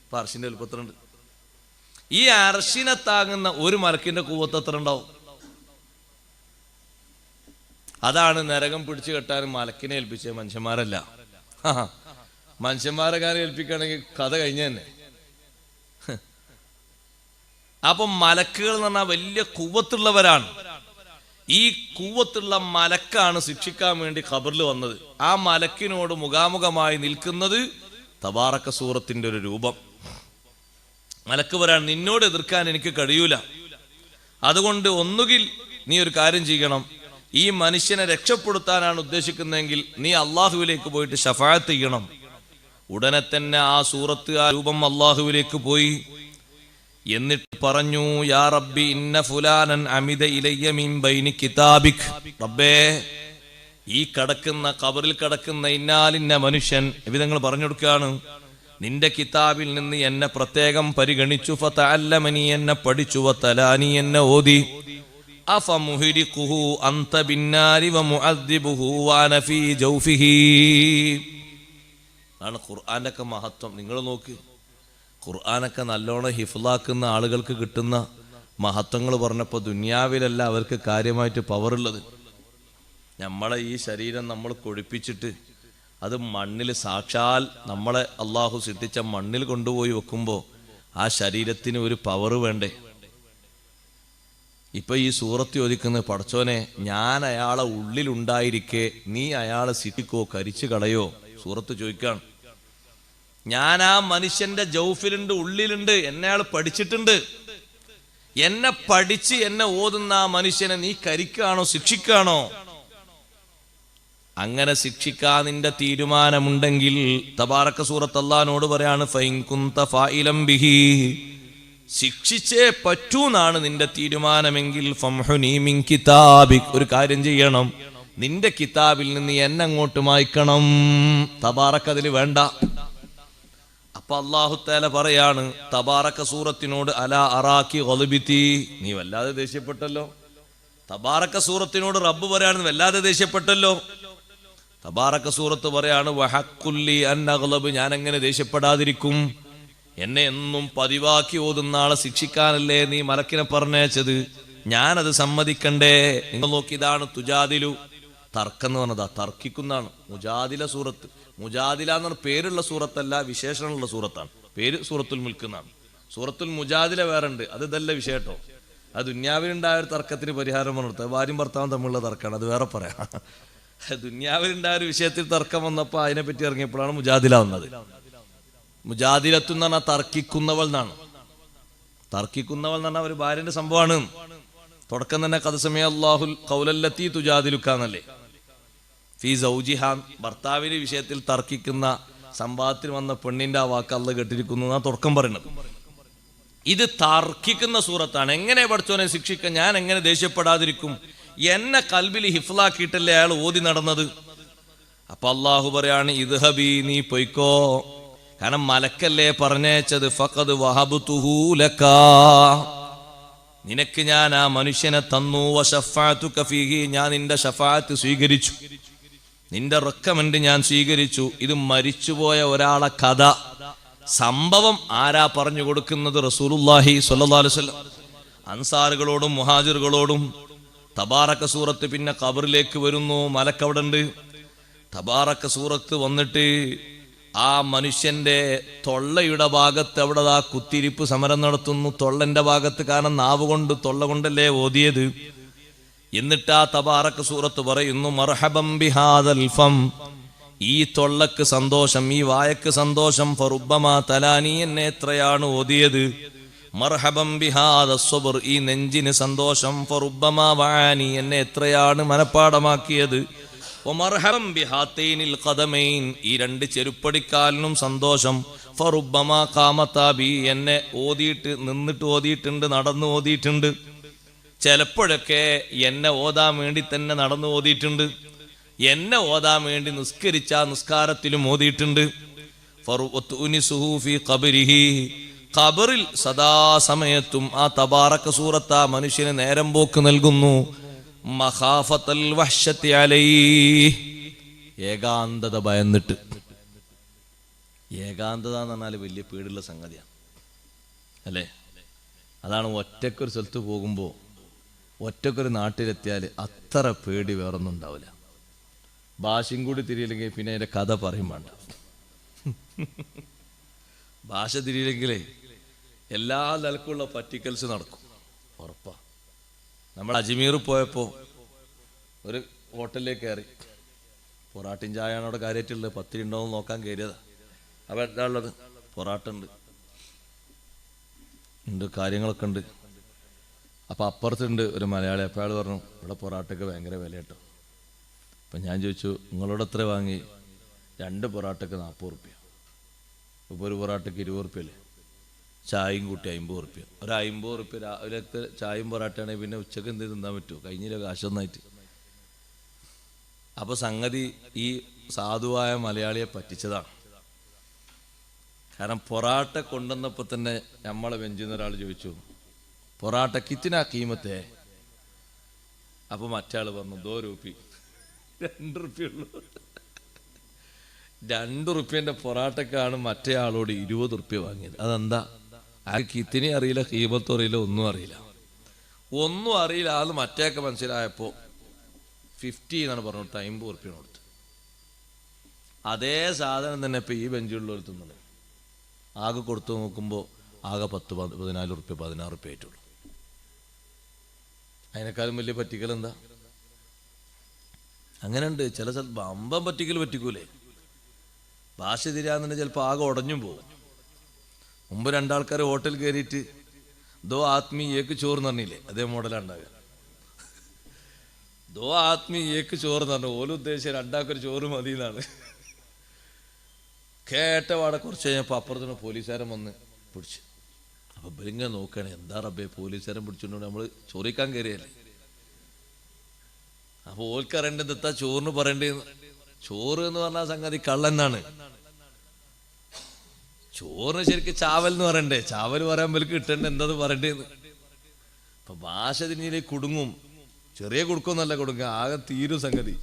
ഇപ്പൊ അർശിന്റെ വലുപ്പത്തിലുണ്ട്. ഈ അർശിനെ താങ്ങുന്ന ഒരു മലക്കിന്റെ കൂവത്ത് എത്ര ഉണ്ടാവും? അതാണ് നരകം പിടിച്ചു കെട്ടാനും മലക്കിനെ ഏൽപ്പിച്ചത്, മനുഷ്യന്മാരല്ല. മനുഷ്യന്മാരെ കാര്യം ഏൽപ്പിക്കുകയാണെങ്കിൽ കഥ കഴിഞ്ഞ തന്നെ. അപ്പൊ മലക്കുകൾ എന്ന് പറഞ്ഞാൽ വലിയ കൂവത്തുള്ളവരാണ്. ഈ കൂവത്തുള്ള മലക്കാണ് ശിക്ഷിക്കാൻ വേണ്ടി ഖബറിൽ വന്നത്. ആ മലക്കിനോട് മുഖാമുഖമായി നിൽക്കുന്നത് തബാറക സൂറത്തിന്റെ ഒരു രൂപം. മലക്ക് പറയാൻ, നിന്നോട് എതിർക്കാൻ എനിക്ക് കഴിയൂല, അതുകൊണ്ട് ഒന്നുകിൽ നീ ഒരു കാര്യം ചെയ്യണം, ഈ മനുഷ്യനെ രക്ഷപ്പെടുത്താനാണ് ഉദ്ദേശിക്കുന്നതെങ്കിൽ നീ അള്ളാഹുവിലേക്ക് പോയിട്ട് ശഫാഅത്ത് ചെയ്യണം. ഉടനെ തന്നെ ആ സൂറത്ത്, ആ രൂപം അള്ളാഹുവിലേക്ക് പോയി. എന്നിട്ട് പറഞ്ഞു, യാ റബ്ബി ഇന്ന ഫുലാനൻ അമിദ ഇലയ്യ മിൻ ബൈനി കിതാബിക്. റബ്ബേ, ഈ കിടക്കുന്ന ഖബറിൽ കിടക്കുന്ന ഇന്നാലിന്ന മനുഷ്യൻ വിധങ്ങൾ പറഞ്ഞു കൊടുക്കുകയാണ്, നിന്റെ കിതാബിൽ നിന്ന് എന്നെ പ്രത്യേകം പരിഗണിച്ചു. ഫതഅല്ലമനി, എന്നെ പഠിച്ചു. വതലാനി, എന്നെ ഓതി. അഫമുഹ്രിഖുഹു അൻത ബിന്നാരി വമുഅദ്ദിബുഹു വഅന ഫീ ജൗഫിഹി. ആണ് ഖുർആന്റെ ഒക്കെ മഹത്വം. നിങ്ങൾ നോക്ക്, ഖുർആനൊക്കെ നല്ലോണം ഹിഫ്ലാക്കുന്ന ആളുകൾക്ക് കിട്ടുന്ന മഹത്വങ്ങൾ പറഞ്ഞപ്പോൾ ദുനിയാവിലല്ല അവർക്ക് കാര്യമായിട്ട് പവറുള്ളത്. നമ്മളെ ഈ ശരീരം നമ്മൾ കൊഴിപ്പിച്ചിട്ട് അത് മണ്ണിൽ, സാക്ഷാൽ നമ്മളെ അള്ളാഹു സൃഷ്ടിച്ച മണ്ണിൽ കൊണ്ടുപോയി വെക്കുമ്പോൾ ആ ശരീരത്തിന് ഒരു പവർ വേണ്ടേ? ഇപ്പൊ ഈ സൂറത്ത് ചോദിക്കുന്നത്, പടച്ചോനെ ഞാൻ അയാളെ ഉള്ളിലുണ്ടായിരിക്കെ നീ അയാളെ സിറ്റിക്കോ, കരിച്ചു കളയോ? സൂറത്ത് ചോദിക്കാണ്. ഞാൻ ആ മനുഷ്യന്റെ ജൗഫിലുണ്ട്, ഉള്ളിലുണ്ട്, എന്നെ അയാൾ പഠിച്ചിട്ടുണ്ട്. എന്നെ പഠിച്ച് എന്നെ ഓതുന്ന ആ മനുഷ്യനെ നീ കരിക്കാണോ ശിക്ഷിക്കാണോ? അങ്ങനെ ശിക്ഷിക്കാൻ നിന്റെ തീരുമാനമുണ്ടെങ്കിൽ തബാറക സൂറത്ത് അല്ലാഹുവിനോട് പറയാണ് ഫൈൻ കുന്ത ഫായിലം ബിഹി, ശിക്ഷിച്ചേ പറ്റൂന്നാണ് നിന്റെ തീരുമാനമെങ്കിൽ ഫംഹുനി മിൻ കിതാബിക്, ഒരു കാര്യം ചെയ്യണം, നിന്റെ കിതാബിൽ നിന്ന് എന്നെ അങ്ങോട്ട് മായ്ക്കണം. തബാറക അതിൽ വേണ്ട. അപ്പൊ അല്ലാഹു തആല പറയാണ് തബാറക സൂറത്തിനോട് അലാ അറാക്കി ഗളിബിതി, നീ വല്ലാതെ ദേഷ്യപ്പെട്ടല്ലോ. തബാറക സൂറത്തിനോട് റബ്ബ് പറയാണ് വല്ലാതെ ദേഷ്യപ്പെട്ടല്ലോ. തബാറക സൂറത്ത് പറയാണ് വഹഖുല്ലി അൻ അഗ്ലബ്, ഞാൻ എങ്ങനെ ദേഷ്യപ്പെടാതിരിക്കും? എന്നെ എന്നും പതിവാക്കി ഓതുന്ന ആളെ ശിക്ഷിക്കാനല്ലേ നീ മലക്കിനെ പറഞ്ഞയച്ചത്, ഞാനത് സമ്മതിക്കണ്ടേ? നിങ്ങൾ നോക്കി, ഇതാണ് തുജാദിലു, തർക്കം എന്ന് പറഞ്ഞതാ, തർക്കിക്കുന്നതാണ്. മുജാദില സൂറത്ത്, മുജാദില എന്ന് പറഞ്ഞ പേരുള്ള സൂറത്തല്ല, വിശേഷണമുള്ള സൂറത്താണ്. പേര് സൂറത്തുൽ മുൽക്ക് എന്നാണ്. സൂറത്തുൽ മുജാദില വേറെ ഉണ്ട്, അത് ഇതല്ല വിഷയട്ടോ. അത് ദുന്യാവിലുണ്ടായ ഒരു തർക്കത്തിന് പരിഹാരം പറഞ്ഞെടുത്തത് ഭാര്യയും ഭർത്താവും തമ്മിലുള്ള തർക്കമാണ്, അത് വേറെ പറയാം. ദുന്യാവിലുണ്ടായ ഒരു വിഷയത്തിൽ തർക്കം വന്നപ്പോൾ അതിനെപ്പറ്റി ഇറങ്ങിയപ്പോഴാണ് മുജാദില വന്നത്. മുജാദിലത്തു എന്ന് പറഞ്ഞാൽ തർക്കിക്കുന്നവൾ എന്നാണ്. തർക്കിക്കുന്നവൾ എന്ന് പറഞ്ഞാൽ ഒരു ഭാര്യന്റെ സംഭവമാണ്. തുടക്കം തന്നെ ഖദ് സമിഅ അല്ലാഹുൽ ഖൗലല്ലത്തി തുജാദിലുക്കാന്നല്ലേ, ഫീ സൗജിഹാ, ഭർത്താവിന്റെ വിഷയത്തിൽ തർക്കിക്കുന്ന സംഭവത്തിൽ വന്ന പെണ്ണിന്റെ ആ വാക്ക് അല്ലാഹ് കേട്ടിരിക്കുന്നു എന്നാണ് തുടക്കം പറയുന്നത്. ഇത് തർക്കിക്കുന്ന സൂറത്താണ്. എങ്ങനെ പഠിച്ചോനെ ശിക്ഷിക്കാൻ, ഞാൻ എങ്ങനെ ദേഷ്യപ്പെടാതിരിക്കും? എന്നെ കൽബിൽ ഹിഫ്ലാക്കിയിട്ടല്ലേ അയാൾ ഓതി നടന്നത്. അപ്പൊ അള്ളാഹു പറയാണ് ഇദ്ഹബി, നീ പൊയ്ക്കോ, കാരണം മലക്കല്ലേ പറഞ്ഞേച്ചത്. ഫഖദ് വഹബ്തുഹു ലകാ, നിനക്ക് ഞാൻ ആ മനുഷ്യനെ തന്നു. വശഫഅതുക ഫീഹി, ഞാൻ നിന്റെ ശഫാഅത്ത് സ്വീകരിച്ചു, നിന്റെ റെക്കമെൻഡ് ഞാൻ സ്വീകരിച്ചു. ഇത് മരിച്ചുപോയ ഒരാളെ കഥ സംഭവം ആരാ പറഞ്ഞു കൊടുക്കുന്നത്? റസൂലുള്ളാഹി സ്വല്ലല്ലാഹു അലൈഹി വസല്ലം അൻസാറുകളോടും മുഹാജിറുകളോടും. തബാറക സൂറത്ത് പിന്നെ ഖബറിലേക്ക് വരുന്നു, മലക്കവിടെ ഉണ്ട്. തബാറക സൂറത്ത് വന്നിട്ട് ആ മനുഷ്യന്റെ തൊള്ളയുടെ ഭാഗത്ത് അവിടെ ആ കുത്തിരിപ്പ് സമരം നടത്തുന്നു. തൊള്ളന്റെ ഭാഗത്ത്, കാരണം നാവ് കൊണ്ട്, തൊള്ള കൊണ്ടല്ലേ ഓതിയത്. എന്നിട്ട് ആ തബാറക സൂറത്ത് പറയുന്നു മർഹബം ബിഹാദൽ ഫം, ഈ തൊള്ളക്ക് സന്തോഷം, ഈ വായക്ക് സന്തോഷം. ഫറുബ്ബമാ തലാനി, എന്നെ എത്രയാണ് ഓതിയത്. മർഹബം ബിഹാദസ് സബ്ർ, ഈ നെഞ്ചിന് സന്തോഷം. ഫറുബ്ബമാ വആനി, എന്നെ എത്രയാണ് മനപ്പാടമാക്കിയത്. വമർഹബം ബിഹാതൈനിൽ ഖദമൈൻ, ഈ രണ്ട് ചെരുപ്പടിക്കാലിനും സന്തോഷം. ഫറുബ്ബമാ ഖാമതാ ബി, എന്നെ ഓതിയിട്ട്, നിന്നിട്ട് ഓതിയിട്ടുണ്ട്, നടന്നു ഓതിയിട്ടുണ്ട്. ചിലപ്പോഴൊക്കെ എന്നെ ഓതാൻ വേണ്ടി തന്നെ നടന്നു ഓതിയിട്ടുണ്ട്. എന്നെ ഓതാൻ വേണ്ടി നിസ്കരിച്ച നിസ്കാരത്തിലും ഓതിയിട്ടുണ്ട്. ഫറുഉനിസുഹു ഫീ ഖബരിഹി, ഖബറിൽ സദാസമയത്തും ആ തബാറക സൂറത്ത് ആ മനുഷ്യന് നേരം പോക്ക് നൽകുന്നു. മഖാഫത്തൽ വഹ്ശത്തി അലൈഹി, ഏകാന്തത ഭയന്നിട്ട്. ഏകാന്തത എന്ന് പറഞ്ഞാൽ വലിയ പേടിയുള്ള സംഗതിയാണ് അല്ലേ. അതാണ് ഒറ്റക്കൊരു സ്ഥലത്ത് പോകുമ്പോൾ, ഒറ്റക്കൊരു നാട്ടിലെത്തിയാൽ അത്ര പേടി വേറൊന്നും ഉണ്ടാവില്ല. ഭാഷയും കൂടി തിരിയില്ലെങ്കിൽ പിന്നെ അതിൻ്റെ കഥ പറയും വേണ്ട. ഭാഷ തിരിയില്ലെങ്കിലേ എല്ലാ നിലക്കുള്ള പറ്റിക്കൽസ് നടക്കും, ഉറപ്പാ. നമ്മൾ അജ്മീർ പോയപ്പോൾ ഒരു ഹോട്ടലിലേക്ക് കയറി. പൊറാട്ടയും ചായയാണ് അവിടെ കാര്യമായിട്ടുള്ളത്. പത്തിരി ഉണ്ടോയെന്ന് നോക്കാൻ കയറിയതാ. അപ്പോൾ എന്താ ഉള്ളത്? പൊറാട്ട ഉണ്ട്, കാര്യങ്ങളൊക്കെ ഉണ്ട്. അപ്പോൾ അപ്പുറത്തുണ്ട് ഒരു മലയാളി. അപ്പോൾ അയാൾ പറഞ്ഞു ഇവിടെ പൊറാട്ടയ്ക്ക് ഭയങ്കര വില കേട്ടോ. അപ്പം ഞാൻ ചോദിച്ചു നിങ്ങളോട് എത്ര വാങ്ങി? 2 പൊറാട്ടയ്ക്ക് 40 റുപ്യ. ഇപ്പോൾ ഒരു പൊറാട്ടയ്ക്ക് 20 റുപ്യല്ലേ. ചായയും കൂട്ടി 50 റുപ്യ. ഒരു 50 റുപ്യ രാവിലത്തെ ചായയും പൊറാട്ടയാണെങ്കിൽ പിന്നെ ഉച്ചക്ക് എന്ത് തിന്നാൻ പറ്റുമോ? കഴിഞ്ഞില്ല കാശൊന്നായിട്ട്. അപ്പോൾ സംഗതി ഈ സാധുവായ മലയാളിയെ പറ്റിച്ചതാണ്. കാരണം പൊറാട്ട കൊണ്ടുവന്നപ്പോൾ തന്നെ നമ്മളെ ബെഞ്ചിൽ നിന്ന് ഒരാൾ ചോദിച്ചു പൊറാട്ട കിത്തിനാ കീമത്തെ? അപ്പോൾ മറ്റേ ആൾ പറഞ്ഞു 2 രൂപി. 2 റുപ്യുള്ളൂ. 2 റുപ്യൻ്റെ പൊറാട്ടക്കാണ് മറ്റേ ആളോട് 20 റുപ്യ വാങ്ങിയത്. അതെന്താ? ആ കിത്തിനെ അറിയില്ല, കീമത്തും അറിയില്ല, ഒന്നും അറിയില്ല. ഒന്നും അറിയില്ല. അത് മറ്റേക്ക് മനസ്സിലായപ്പോൾ 50 എന്നാണ് പറഞ്ഞിട്ട് 50 റുപ്യ കൊടുത്ത്. അതേ സാധനം തന്നെ ഇപ്പം ഈ ബെഞ്ചുള്ളവർ തിന്നുന്നത്. ആകെ കൊടുത്തു നോക്കുമ്പോൾ ആകെ 10-14 റുപ്യ 16 റുപ്യ ആയിട്ടുള്ളൂ. അതിനേക്കാളും വലിയ പറ്റിക്കൽ എന്താ? അങ്ങനെ ഉണ്ട് ചില സ്ഥലത്ത് ബമ്പം പറ്റിക്കൂലേ. ഭാഷ തിരിയാന്നുണ്ടെങ്കിൽ ചിലപ്പോൾ ആകെ ഉടഞ്ഞും പോകും. മുമ്പ് 2 ആൾക്കാർ ഹോട്ടൽ കയറിയിട്ട് ദോ ആത്മീ ഏക്ക് ചോറ് എന്ന് പറഞ്ഞില്ലേ, അതേ മോഡലാണ് ഉണ്ടാകുക. ദോ ആത്മീ ഏക്ക് ചോറ് എന്ന് പറഞ്ഞു, ഓല് ഉദ്ദേശിച്ച രണ്ടാക്കൊരു ചോറ് മതി എന്നാണ്. കേട്ടപാടെ കുറച്ച് കഴിഞ്ഞപ്പോൾ അപ്പുറത്തുനിന്ന് പോലീസുകാരൻ വന്ന് പിടിച്ചു. അപ്പൊ ഇവരിങ്ങനെ നോക്കുകയാണ്, എന്താ റബ്ബേ പോലീസുകാരൻ പിടിച്ചോണ്ട് നമ്മൾ ചോറിക്കാൻ കയറിയല്ലേ. അപ്പൊ ഓൽക്കറിയേണ്ടത് എത്താ ചോറിന് പറയേണ്ടത്. ചോറ് എന്ന് പറഞ്ഞ സംഗതി കള്ളന്നാണ്. ചോറിന് ശരിക്കും ചാവൽ എന്ന് പറയണ്ടേ, ചാവൽ പറയാൻ പോലും കിട്ടേണ്ട എന്താ പറയേണ്ടതെന്ന്. അപ്പൊ ഭാഷ ഇതിലേക്ക് കുടുങ്ങും. ചെറിയ കൊടുക്കുമെന്നല്ല കൊടുക്കുക, ആകെ തീരും സംഗതി.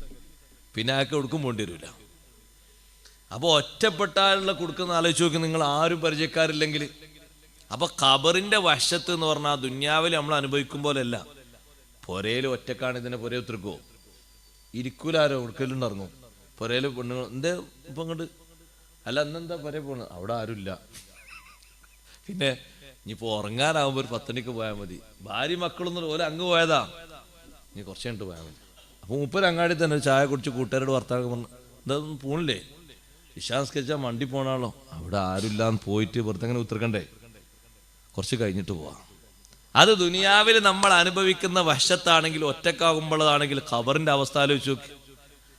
പിന്നെ ആക്കെ കൊടുക്കും പോണ്ടി വരില്ല. അപ്പൊ ഒറ്റപ്പെട്ടാലുള്ള കൊടുക്കുന്ന ആലോചിച്ച് നോക്കി നിങ്ങൾ, ആരും പരിചയക്കാരില്ലെങ്കിൽ. അപ്പൊ ഖബറിന്റെ വശത്ത് എന്ന് പറഞ്ഞാൽ ദുന്യാവിൽ നമ്മൾ അനുഭവിക്കും പോലെയല്ല. പൊരയിൽ ഒറ്റക്കാണ്, ഇതിനെ പൊരയെ ഉത്തരക്കോ ഇരിക്കൂലാരോ ഉടുക്കലുണ്ടിറങ്ങും. പൊരയിൽ പെണ്ണുങ്ങൾ എന്തേ ഇപ്പൊ അങ്ങോട്ട് അല്ല അന്നെന്താ പൊരയെ പോണത്, അവിടെ ആരുമില്ല. പിന്നെ ഇനിയിപ്പോ ഉറങ്ങാനാവുമ്പോ ഒരു 10 മണിക്ക് പോയാൽ മതി. ഭാര്യ മക്കളൊന്നും ഓരോ അങ്ങ് പോയതാ, ഇനി കുറച്ച് കഴിഞ്ഞിട്ട് പോയാൽ മതി. അപ്പൊ മുപ്പര് അങ്ങാടി തന്നെ ചായ കുടിച്ച് കൂട്ടുകാരോട് വർത്താനം പറഞ്ഞു, എന്താ പോണില്ലേ, ഇഷാസ്കരിച്ചാൽ മണ്ടി പോണാളോ, അവിടെ ആരുമില്ലാന്ന് പോയിട്ട് വെറുതെ അങ്ങനെ ഉത്തരക്കണ്ടേ, കുറച്ച് കഴിഞ്ഞിട്ട് പോവാം. അത് ദുനിയാവിൽ നമ്മൾ അനുഭവിക്കുന്ന വശത്താണെങ്കിൽ, ഒറ്റക്കാകുമ്പോഴാണെങ്കിൽ ഖബറിന്റെ അവസ്ഥ ആലോചിച്ച് നോക്കി.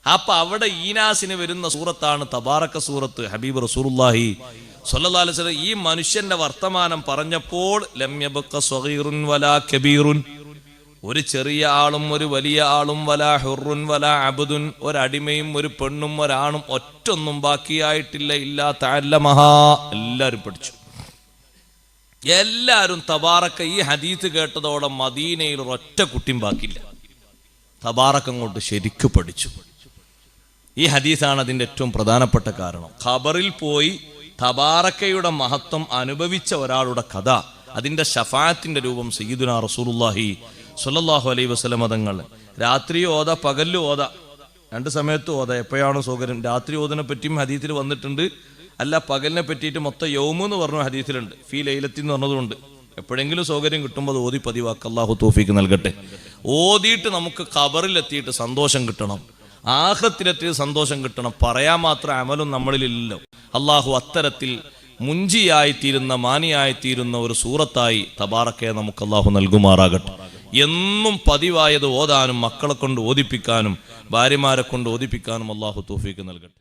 അപ്പൊ അവിടെ ഈനാസിന് വരുന്ന സൂറത്താണ് തബാറക സൂറത്ത്. ഹബീബ് റസൂലുള്ളാഹി സ്വല്ലല്ലാഹു അലൈഹി വസല്ലം ഈ മനുഷ്യന്റെ വർത്തമാനം പറഞ്ഞപ്പോൾ ലം യബ്ഖ സ്വഗീറുൻ വലാ കബീറുൻ, ഒരു ചെറിയ ആളും ഒരു വലിയ ആളും, വലാ ഹുറുൻ വലാ അബ്ദുൻ, ഒരടിമയും ഒരു പെണ്ണും ഒരാണും ഒറ്റൊന്നും ബാക്കിയായിട്ടില്ല. ഇല്ലാ തഅല്ലമഹാ, എല്ലാവരും പഠിച്ചു. എല്ലാവരും തബാറക്ക. ഈ ഹദീസ് കേട്ടതോടെ മദീനയിൽ ഒരൊറ്റ കുട്ടിയും ബാക്കിയില്ല. തബാറക്ക അങ്ങോട്ട് ശരിക്കു പഠിച്ചു. ഈ ഹദീസാണ് അതിൻ്റെ ഏറ്റവും പ്രധാനപ്പെട്ട കാരണം. ഖബറിൽ പോയി തബാറക്കയുടെ മഹത്വം അനുഭവിച്ച ഒരാളുടെ കഥ, അതിൻ്റെ ഷഫാഅത്തിന്റെ രൂപം സയ്യിദുനാ റസൂലുള്ളാഹി സ്വല്ലല്ലാഹു അലൈഹി വസല്ലം തങ്ങൾ. രാത്രി ഓത, പകല് ഓത, 2 സമയത്ത് ഓത, എപ്പോഴാണ് സൗകര്യം. രാത്രി ഓതിനെ പറ്റിയും ഹദീസിൽ വന്നിട്ടുണ്ട്. അല്ല പകലിനെ പറ്റിയിട്ട് മൊത്തം യൗമ് എന്ന് പറഞ്ഞ ഹദീസിലുണ്ട്. ഫീ ലൈലത്തി എന്ന് പറഞ്ഞതുകൊണ്ട് എപ്പോഴെങ്കിലും സൗകര്യം കിട്ടുമ്പോൾ ഓതി പതിവാക്ക്. അല്ലാഹു തൗഫീക്ക് നൽകട്ടെ. ഓതിയിട്ട് നമുക്ക് ഖബറിലെത്തിയിട്ട് സന്തോഷം കിട്ടണം, ആഖിറത്തിലെത്തിയിട്ട് സന്തോഷം കിട്ടണം. പറയാൻ മാത്രം അമലും നമ്മളിലില്ലല്ലോ. അള്ളാഹു അത്തരത്തിൽ മുഞ്ചിയായിത്തീരുന്ന, മാനിയായിത്തീരുന്ന ഒരു സൂറത്തായി തബാറക്കയെ നമുക്ക് അള്ളാഹു നൽകുമാറാകട്ടെ. എന്നും പതിവായത് ഓതാനും, മക്കളെ കൊണ്ട് ഓതിപ്പിക്കാനും, ഭാര്യമാരെ കൊണ്ട് ഓതിപ്പിക്കാനും അള്ളാഹു തൗഫീക്ക് നൽകട്ടെ.